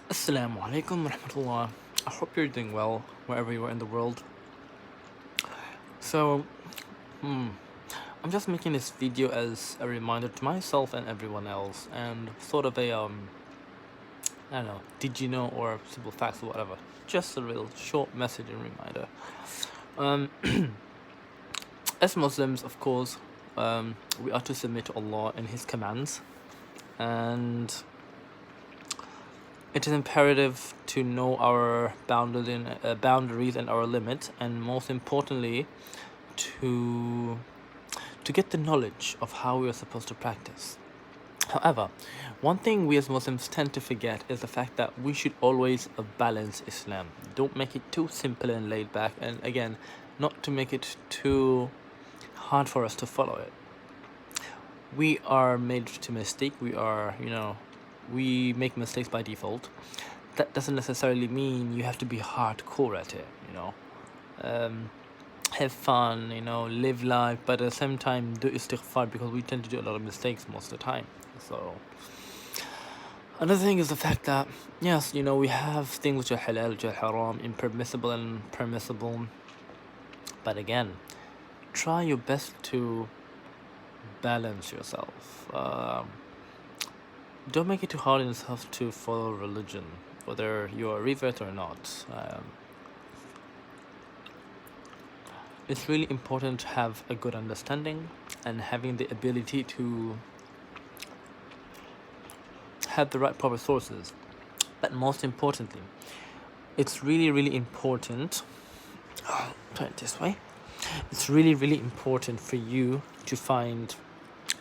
Assalamu alaikum wa rahmatullah. I hope you're doing well wherever you are in the world. So, hmm, I'm just making this video as a reminder to myself and everyone else, and sort of a I don't know, did you know or simple facts or whatever. Just a real short message and reminder. Um, as Muslims, of course, we are to submit to Allah and His commands, and it is imperative to know our boundaries and our limits, and most importantly, to get the knowledge of how we are supposed to practice. However, one thing we as Muslims tend to forget is the fact that we should always balance Islam. Don't make it too simple and laid back, and again, not to make it too hard for us to follow it. We are made to mistake. We make mistakes by default. That doesn't necessarily mean you have to be hardcore at it. Have fun, live life, but at the same time do istighfar, because we tend to do a lot of mistakes most of the time. So another thing is the fact that yes, we have things which are halal, which are haram, impermissible and permissible. But again, try your best to balance yourself. Don't make it too hard on yourself to follow religion, whether you're a revert or not. It's really important to have a good understanding and having the ability to have the right proper sources. But most importantly, it's really, really important. Turn it this way. It's really, really important for you to find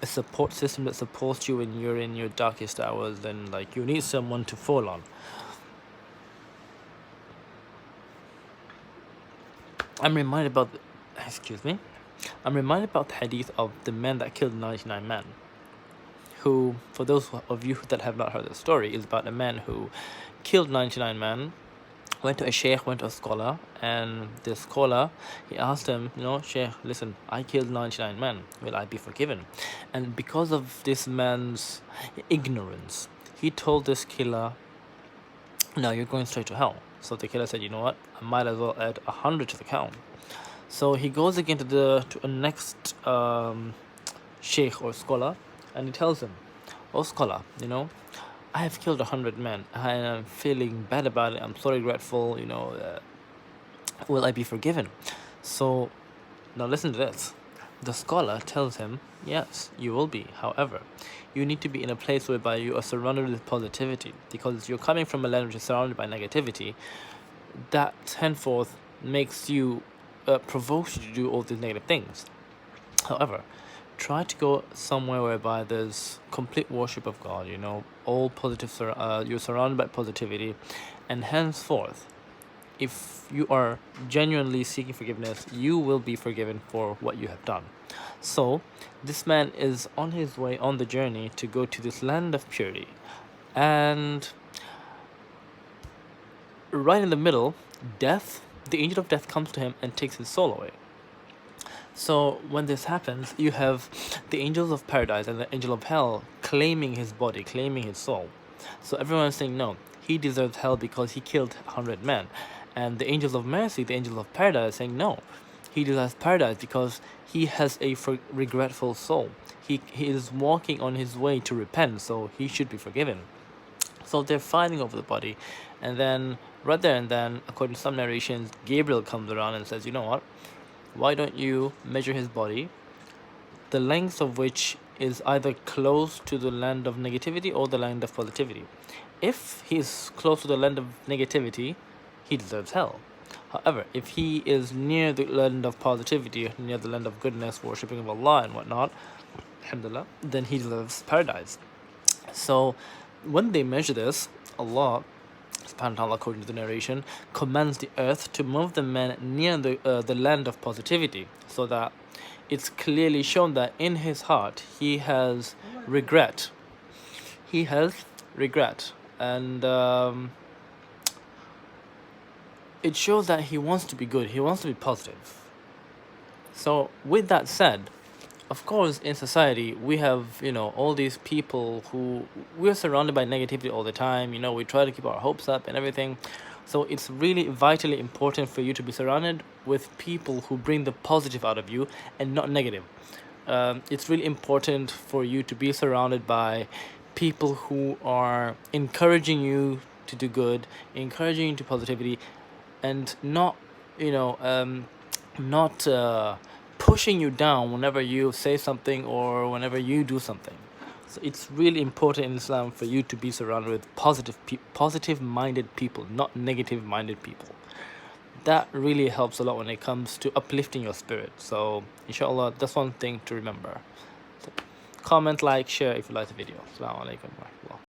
a support system that supports you when you're in your darkest hours, and like you need someone to fall on. I'm reminded about I'm reminded about the hadith of the man that killed 99 men. Who, for those of you that have not heard the story, is about a man who killed 99 men, went to a sheikh, went to a scholar, and the scholar, he asked him, Sheikh, listen, I killed 99 men, will I be forgiven? And because of this man's ignorance, he told this killer, no, you're going straight to hell. So the killer said, you know what, I might as well add 100 to the count. So he goes again to a next sheikh or scholar, and he tells him, oh scholar, I have killed 100 men. I am feeling bad about it. I'm so regretful. Will I be forgiven? So now listen to this. The scholar tells him, yes, you will be. However, you need to be in a place whereby you are surrounded with positivity, because you're coming from a land which is surrounded by negativity. That henceforth makes you provokes you to do all these negative things. However, try to go somewhere whereby there's complete worship of God, all positive, you're surrounded by positivity, and henceforth, if you are genuinely seeking forgiveness, you will be forgiven for what you have done. So, this man is on his way on the journey to go to this land of purity, and right in the middle, the angel of death comes to him and takes his soul away. So when this happens, you have the angels of paradise and the angel of hell claiming his body, claiming his soul. So everyone is saying, no, he deserves hell because he killed 100 men. And the angels of mercy, the angels of paradise, saying, no, he deserves paradise because he has a regretful soul. He is walking on his way to repent, so he should be forgiven. So they're fighting over the body. And then, right there and then, according to some narrations, Gabriel comes around and says, you know what? Why don't you measure his body, the length of which is either close to the land of negativity or the land of positivity. If he's close to the land of negativity, he deserves hell. However, if he is near the land of positivity, near the land of goodness, worshipping of Allah and whatnot, alhamdulillah, then he deserves paradise. So when they measure this, Allah subhanahu wa ta'ala, according to the narration, commands the earth to move the man near the land of positivity, so that it's clearly shown that in his heart he has regret. He has regret. And it shows that he wants to be good, he wants to be positive. So with that said, of course, in society, we have, all these people who we're surrounded by negativity all the time. We try to keep our hopes up and everything. So it's really vitally important for you to be surrounded with people who bring the positive out of you and not negative. It's really important for you to be surrounded by people who are encouraging you to do good, encouraging you to positivity, and not, you know, not pushing you down whenever you say something or whenever you do something. So it's really important in Islam for you to be surrounded with positive-minded people, not negative-minded people. That really helps a lot when it comes to uplifting your spirit. So, inshallah, that's one thing to remember. So, comment, like, share if you like the video. Assalamu alaikum warahmatullah.